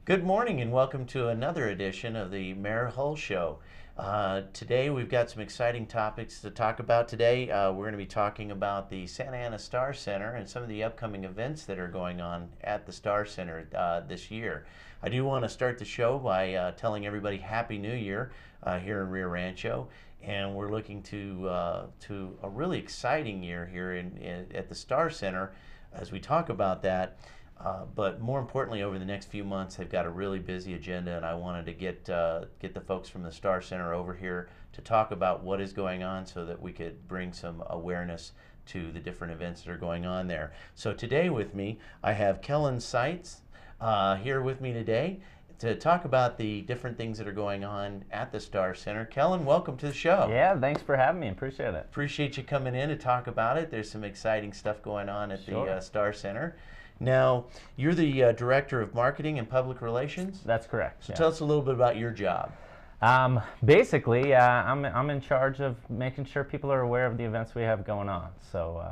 Good morning and welcome to another edition of the Mayor Hull Show. Today we've got some exciting topics to talk about today. We're going to be talking about the Santa Ana Star Center and some of the upcoming events that are going on at the Star Center this year. I do want to start the show by telling everybody Happy New Year here in Rio Rancho. And we're looking to a really exciting year here at the Star Center as we talk about that. But more importantly, over the next few months, they've got a really busy agenda, and I wanted to get the folks from the Star Center over here to talk about what is going on so that we could bring some awareness to the different events that are going on there. So today with me, I have Kellen Seitz here with me today to talk about the different things that are going on at the Star Center. Kellen, welcome to the show. Yeah, thanks for having me. Appreciate it. Appreciate you coming in to talk about it. There's some exciting stuff going on at Sure. the Star Center. Now, you're the Director of Marketing and Public Relations? That's correct. So yeah. tell us a little bit about your job. Basically, I'm in charge of making sure people are aware of the events we have going on. So,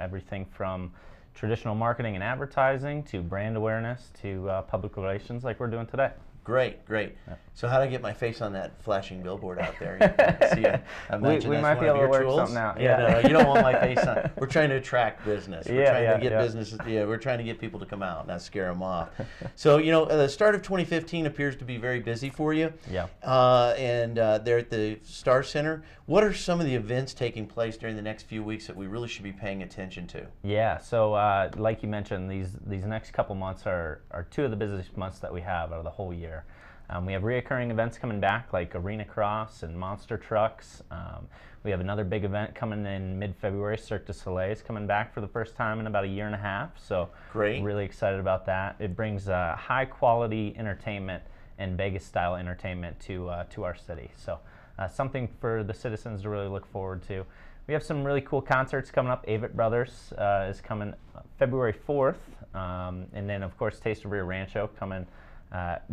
everything from traditional marketing and advertising to brand awareness to public relations like we're doing today. Great, great. Yeah. So how do I get my face on that flashing billboard out there? See, I imagine we that's might one be of able your to work tools. something out. Yeah, Yeah. no, you don't want my face on. We're trying to attract business. We're Yeah, trying yeah, to get yeah. businesses. Yeah, we're trying to get people to come out, not scare them off. So the start of 2015 appears to be very busy for you. Yeah. And they're at the Star Center. What are some of the events taking place during the next few weeks that we really should be paying attention to? Yeah, so like you mentioned, these next couple months are two of the busiest months that we have out of the whole year. We have reoccurring events coming back like Arena Cross and Monster Trucks. We have another big event coming in mid-February. Cirque du Soleil is coming back for the first time in about a year and a half. So Great. Really excited about that. It brings high-quality entertainment and Vegas-style entertainment to our city. So something for the citizens to really look forward to. We have some really cool concerts coming up. Avett Brothers is coming February 4th. And then, of course, Taste of Rio Rancho coming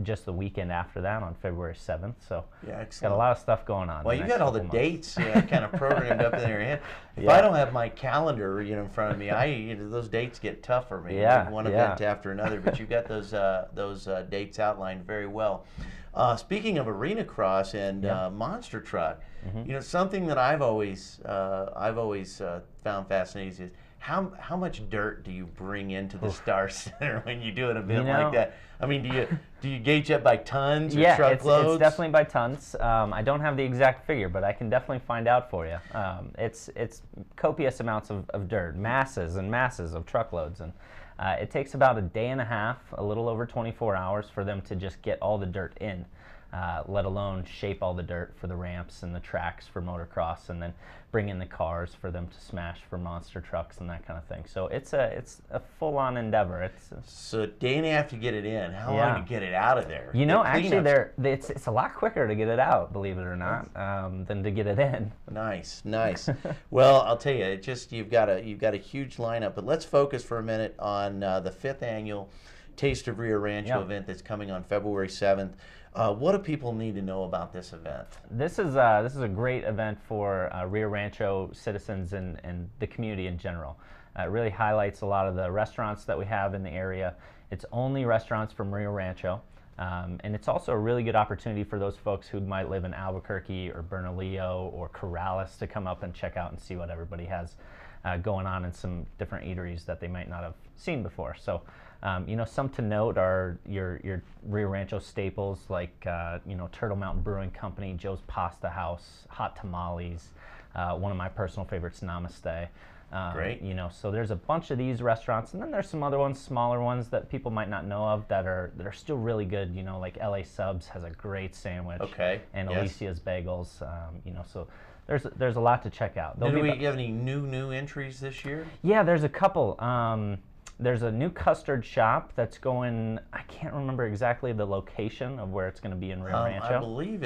just the weekend after that on February 7th. So Yeah, got a lot of stuff going on. Well, the you next got all the couple months. dates kind of programmed up in your head. If Yeah. I don't have my calendar, in front of me, those dates get tough for me. Yeah, One yeah. event after another. But you've got those dates outlined very well. Speaking of Arena Cross and Monster Truck, something that I've always found fascinating is how much dirt do you bring into the Star Center when you do an event like that? I mean, do you gauge that by tons or Yeah, truckloads? it's definitely by tons. I don't have the exact figure, but I can definitely find out for you. It's copious amounts of dirt, masses and masses of truckloads, and it takes about a day and a half, a little over 24 hours for them to just get all the dirt in, let alone shape all the dirt for the ramps and the tracks for motocross, and then bring in the cars for them to smash for monster trucks and that kind of thing. So it's a full-on endeavor. So a day and a half to get it in. How Yeah. long to get it out of there? Actually, cleanups. it's a lot quicker to get it out, believe it or not, than to get it in. Nice, nice. Well, I'll tell you, you've got a huge lineup. But let's focus for a minute on the 5th annual Taste of Rio Rancho event that's coming on February 7th. What do people need to know about this event? This is a great event for Rio Rancho citizens and the community in general. It really highlights a lot of the restaurants that we have in the area. It's only restaurants from Rio Rancho. And it's also a really good opportunity for those folks who might live in Albuquerque or Bernalillo or Corrales to come up and check out and see what everybody has going on in some different eateries that they might not have seen before. So, some to note are your Rio Rancho staples like Turtle Mountain Brewing Company, Joe's Pasta House, Hot Tamales, one of my personal favorites, Namaste. Great. So there's a bunch of these restaurants, and then there's some other ones, smaller ones that people might not know of that are still really good. Like LA Subs has a great sandwich. Okay. And Yes. Alicia's Bagels. So there's a lot to check out. Do we have any new entries this year? Yeah, there's a couple. There's a new custard shop that's going. I can't remember exactly the location of where it's going to be in Rio Rancho. I believe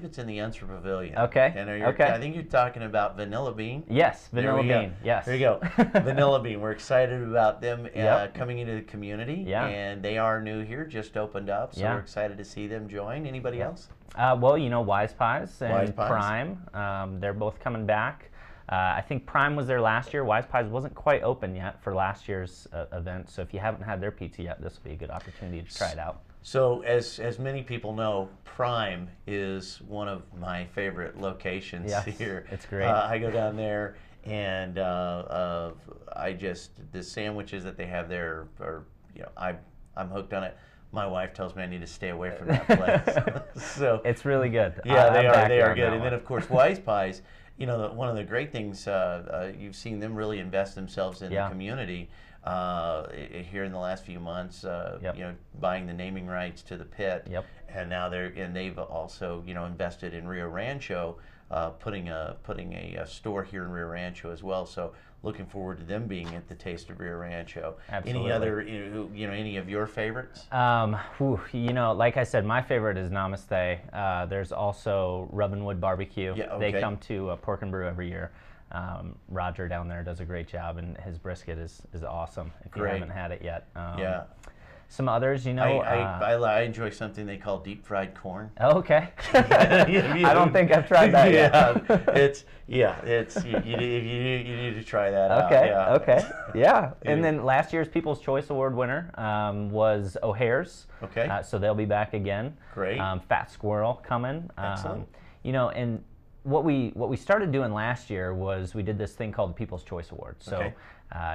it's in the Unser Pavilion. Okay. And Okay. I think you're talking about Vanilla Bean. Yes, There Vanilla we go. Bean. Yes. There you go. Vanilla Bean. We're excited about them Yep. coming into the community. Yeah. And they are new here, just opened up. So Yeah. we're excited to see them join. Anybody else? Well, Wise Pies and Wise Pies. Prime. They're both coming back. I think Prime was there last year. Wise Pies wasn't quite open yet for last year's event, so if you haven't had their pizza yet, this will be a good opportunity to try it out. So, as many people know, Prime is one of my favorite locations Yes, here. it's great. I go down there, and the sandwiches that they have there are, I'm hooked on it. My wife tells me I need to stay away from that place. So it's really good. yeah, they are good. good. And then of course, Wise Pies. One of the great things you've seen them really invest themselves in the community here in the last few months. Buying the naming rights to the pit, and now they've also invested in Rio Rancho, putting a store here in Rio Rancho as well. So looking forward to them being at the Taste of Rio Rancho. Absolutely. Any other any of your favorites? Like I said, my favorite is Namaste. There's also Rubbenwood Barbecue. Yeah, okay. They come to Pork and Brew every year. Roger down there does a great job, and his brisket is awesome if you haven't had it yet. Yeah. Some others, I enjoy something they call deep fried corn. Oh, okay. I don't think I've tried that yet. You need to try that out. Okay. Yeah. And then last year's People's Choice Award winner was O'Hare's. Okay. So they'll be back again. Great. Fat Squirrel coming. Excellent. And what we started doing last year was we did this thing called the People's Choice Award. So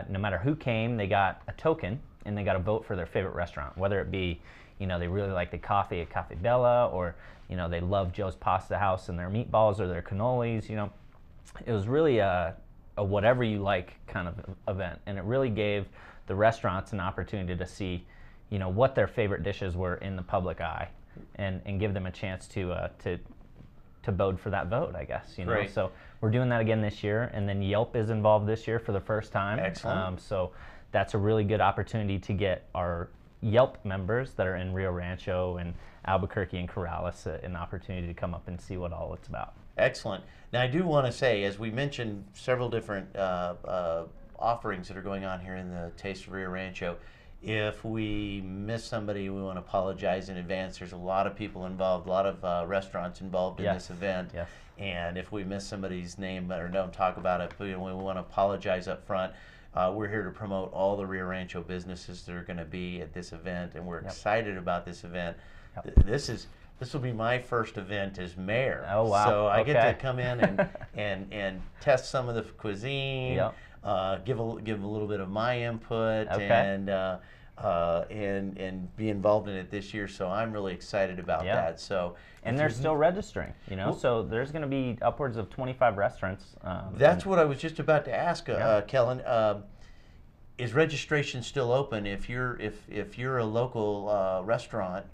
no matter who came, they got a token and they got to vote for their favorite restaurant, whether it be, they really like the coffee at Cafe Bella, or, they love Joe's Pasta House and their meatballs or their cannolis. It was really a whatever you like kind of event, and it really gave the restaurants an opportunity to see, what their favorite dishes were in the public eye, and give them a chance to vote for that vote, I guess. Great. So we're doing that again this year, and then Yelp is involved this year for the first time. Excellent. So that's a really good opportunity to get our Yelp members that are in Rio Rancho and Albuquerque and Corrales an opportunity to come up and see what all it's about. Excellent. Now I do want to say, as we mentioned, several different offerings that are going on here in the Taste of Rio Rancho. If we miss somebody, we want to apologize in advance. There's a lot of people involved, a lot of restaurants involved in this event. Yes. And if we miss somebody's name or don't talk about it, we want to apologize up front. We're here to promote all the Rio Rancho businesses that are going to be at this event, and we're excited about this event. This will be my first event as mayor. Oh, wow. So I get to come in and test some of the cuisine, give a little bit of my input, and be involved in it this year. So I'm really excited about that. So and they're still registering, so there's going to be upwards of 25 restaurants. That's what I was just about to ask, Kellen. Is registration still open if you're a local restaurant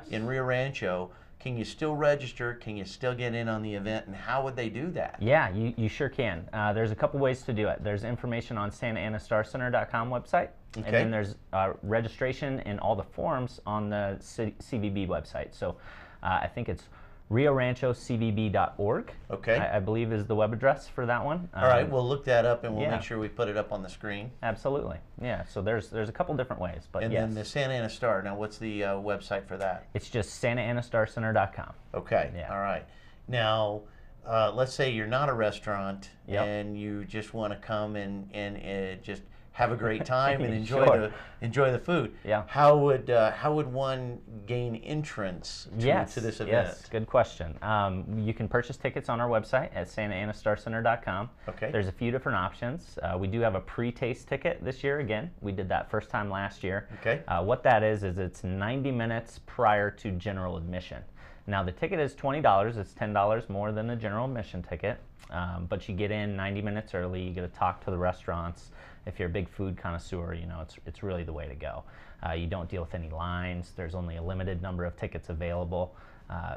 in Rio Rancho? Can you still register? Can you still get in on the event? And how would they do that? Yeah, you sure can. There's a couple ways to do it. There's information on SantaAnaStarCenter.com website. And then there's registration and all the forms on the CVB website. So I think it's RioRanchoCVB.org. Okay. I believe is the web address for that one. All right, we'll look that up and we'll make sure we put it up on the screen. Absolutely. Yeah, so there's a couple different ways. But and then the Santa Ana Star, now what's the website for that? It's just SantaAnaStarCenter.com. Okay, all right. Now, let's say you're not a restaurant and you just want to come and just have a great time and enjoy the food. Yeah. How would one gain entrance to this event? Yes, good question. You can purchase tickets on our website at SantaAnaStarCenter.com. Okay. There's a few different options. We do have a pre-taste ticket this year. Again, we did that first time last year. Okay. What that is it's 90 minutes prior to general admission. Now the ticket is $20. It's $10 more than the general admission ticket, but you get in 90 minutes early. You get to talk to the restaurants. If you're a big food connoisseur, it's really the way to go. You don't deal with any lines. There's only a limited number of tickets available,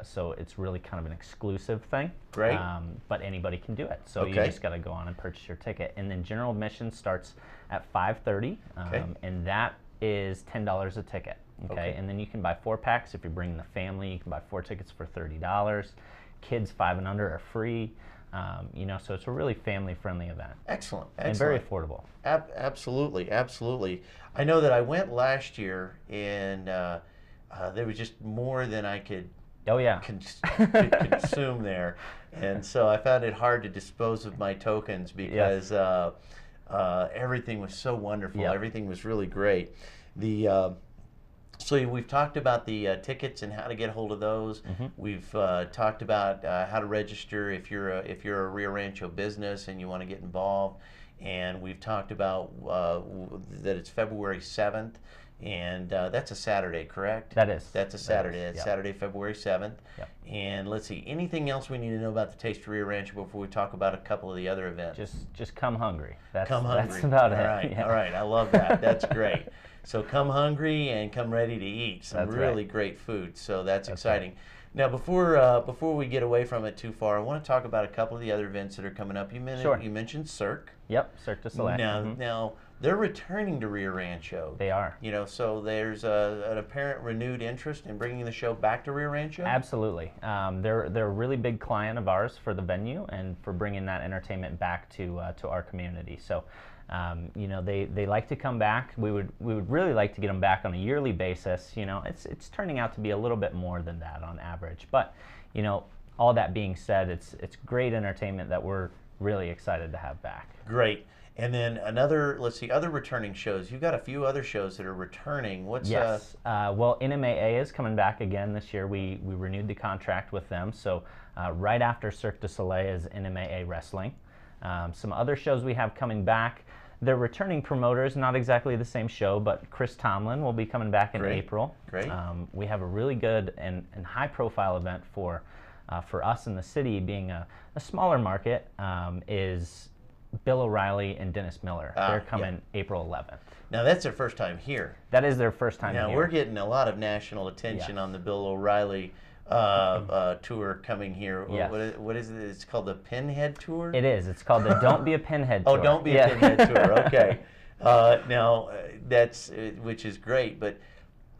so it's really kind of an exclusive thing. Great. But anybody can do it. So you just got to go on and purchase your ticket. And then general admission starts at 5:30, and that is $10 a ticket. Okay, and then you can buy 4 packs if you're bringing the family. You can buy 4 tickets for $30. Kids 5 and under are free. So it's a really family-friendly event. Excellent. And very affordable. Absolutely. I know that I went last year, and there was just more than I could Oh yeah. consume there, and so I found it hard to dispose of my tokens because everything was so wonderful. Yep. Everything was really great. The So we've talked about the tickets and how to get a hold of those. We've talked about how to register if you're a Rio Rancho business and you want to get involved, and we've talked about that it's February 7th, and that's a Saturday, correct? That is. That's a Saturday. That is, That's yep. Saturday, February 7th. Yep. And let's see, anything else we need to know about the Taste of Rio Rancho before we talk about a couple of the other events? Just come hungry. That's That's All about it. right, Yeah. all right. I love that. That's great. So come hungry and come ready to eat some That's really right. great food. So that's That's exciting. Now, before we get away from it too far, I want to talk about a couple of the other events that are coming up. Sure. You mentioned Cirque. Yep. Cirque du Soleil. Now they're returning to Rio Rancho. They are. You know, so there's an apparent renewed interest in bringing the show back to Rio Rancho. Absolutely. They're a really big client of ours for the venue and for bringing that entertainment back to our community. So, you know, they like to come back. We would really like to get them back on a yearly basis. You know, it's turning out to be a little bit more than that on average. But, you know, all that being said, it's great entertainment that we're really excited to have back. Great. And then other returning shows. You've got a few other shows that are returning. Yes. Well, NMAA is coming back again this year. We renewed the contract with them. So right after Cirque du Soleil is NMAA Wrestling. Some other shows we have coming back. They're returning promoters, not exactly the same show, but Chris Tomlin will be coming back in April. Great. We have a really good and high-profile event for us in the city, being a smaller market, is Bill O'Reilly and Dennis Miller. They're coming April 11th. Now that's their first time here. That is their first time Now here. we're getting a lot of national attention on the Bill O'Reilly tour coming here. Yes. What is it? It's called the Pinhead Tour? It is. It's called the Don't Be a Pinhead Tour. Oh, Don't Be a Pinhead Tour. Okay. Now, that's which is great, but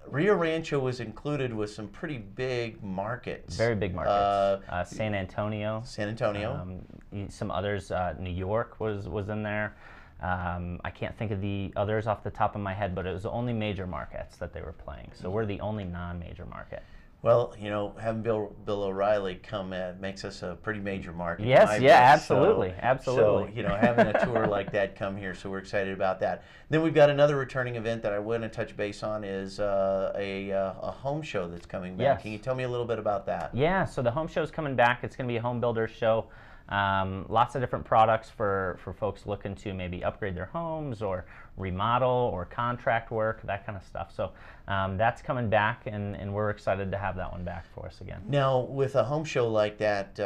Rio Rancho was included with some pretty big markets. Very big markets. San Antonio. San Antonio. Some others. New York was in there. I can't think of the others off the top of my head, but it was the only major markets that they were playing. So we're the only non-major market. Well, you know, having Bill O'Reilly come makes us a pretty major market. Yes, yeah, absolutely, absolutely. So, you know, having a tour like that come here, so we're excited about that. Then we've got another returning event that I want to touch base on is a home show that's coming back. Yes. Can you tell me a little bit about that? Yeah, so the home show is coming back. It's going to be a home builder show. Lots of different products for folks looking to maybe upgrade their homes or remodel or contract work, that kind of stuff. So that's coming back, and we're excited to have that one back for us again. Now, with a home show like that,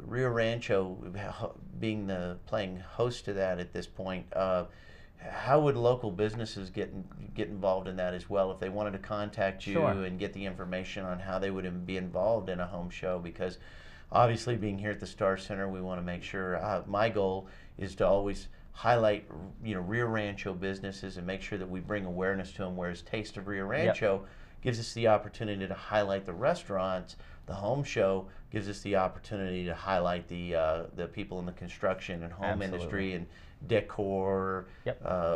Rio Rancho being the playing host to that at this point, how would local businesses get involved in that as well if they wanted to contact you Sure. and get the information on how they would be involved in a home show? Because obviously, being here at the Star Center, we want to make sure. My goal is to always highlight, you know, Rio Rancho businesses and make sure that we bring awareness to them. Whereas Taste of Rio Rancho gives us the opportunity to highlight the restaurants. The home show gives us the opportunity to highlight the people in the construction and home Absolutely. industry and decor,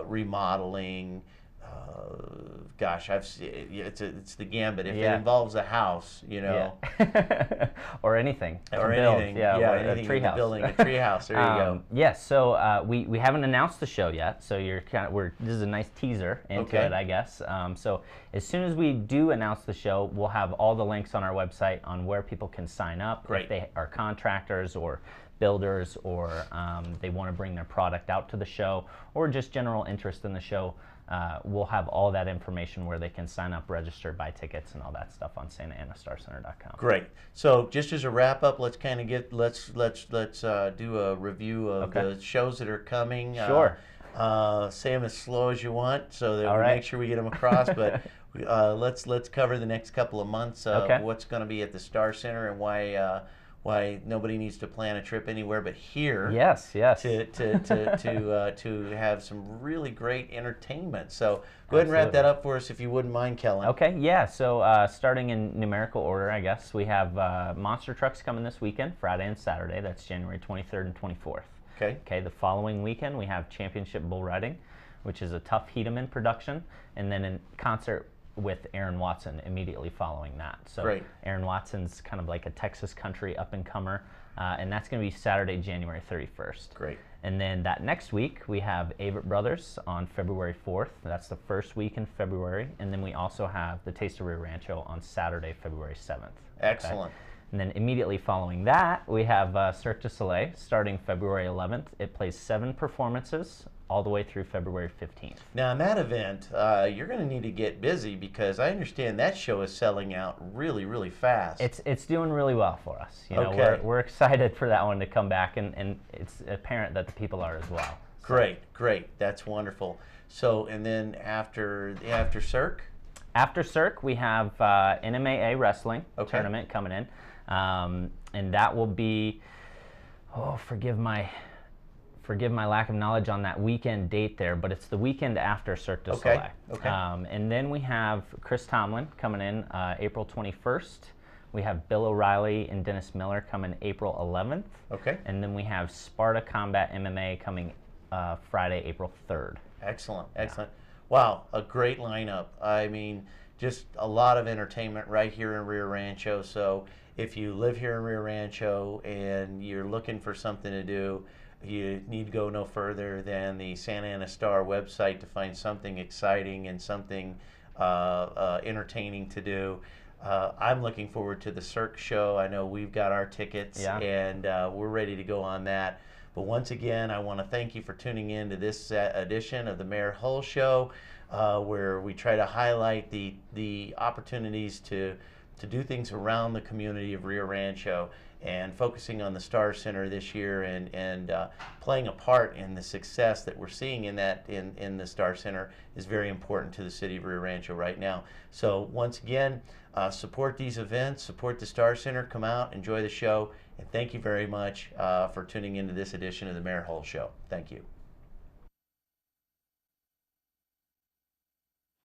remodeling. Gosh, it's the gambit. If it involves a house, you know, or anything, or build. anything, or anything a treehouse. building a treehouse. There you go. Yes, so we haven't announced the show yet, so this is a nice teaser into it, I guess. So as soon as we do announce the show, we'll have all the links on our website on where people can sign up. Great. If they are contractors or builders, or they want to bring their product out to the show, or just general interest in the show. We'll have all that information where they can sign up, register, buy tickets, and all that stuff on SantaAnaStarCenter.com. Great. So just as a wrap up, let's kind of do a review of the shows that are coming. Sure. Say them as slow as you want, so that All we right. make sure we get them across. But let's cover the next couple of months. What's going to be at the Star Center and why nobody needs to plan a trip anywhere but here. Yes. To have some really great entertainment. So go ahead and wrap that up for us if you wouldn't mind, Kellen. Okay, yeah. So starting in numerical order, I guess, we have monster trucks coming this weekend, Friday and Saturday. That's January 23rd and 24th. Okay. The following weekend we have Championship Bull Riding, which is a Tough Hedeman production, and then in concert with Aaron Watson immediately following that. So Great. Aaron Watson's kind of like a Texas country up-and-comer, and that's going to be Saturday, January 31st. Great. And then that next week, we have Avett Brothers on February 4th. That's the first week in February. And then we also have the Taste of Rio Rancho on Saturday, February 7th. Excellent. And then immediately following that, we have Cirque du Soleil starting February 11th. It plays 7 performances all the way through February 15th. Now, in that event, you're going to need to get busy because I understand that show is selling out really, really fast. It's doing really well for us. You know, Okay. we're excited for that one to come back, and it's apparent that the people are as well. Great, great. That's wonderful. So, and then after Cirque? After Cirque, we have NMAA wrestling tournament coming in, and that will be, forgive my lack of knowledge on that weekend date there, but it's the weekend after Cirque du Soleil. Okay. And then we have Chris Tomlin coming in April 21st. We have Bill O'Reilly and Dennis Miller coming April 11th. Okay. And then we have Sparta Combat MMA coming Friday, April 3rd. Excellent, excellent. Wow, a great lineup. I mean, just a lot of entertainment right here in Rio Rancho. So if you live here in Rio Rancho and you're looking for something to do, you need to go no further than the Santa Ana Star website to find something exciting and something entertaining to do. I'm looking forward to the Cirque show. I know we've got our tickets, and we're ready to go on that. But once again, I want to thank you for tuning in to this edition of the Mayor Hull Show, where we try to highlight the opportunities to do things around the community of Rio Rancho, and focusing on the Star Center this year and playing a part in the success that we're seeing in the Star Center is very important to the city of Rio Rancho right now. So once again, support these events, support the Star Center, come out, enjoy the show, and thank you very much for tuning into this edition of the Mayor Hull Show. Thank you.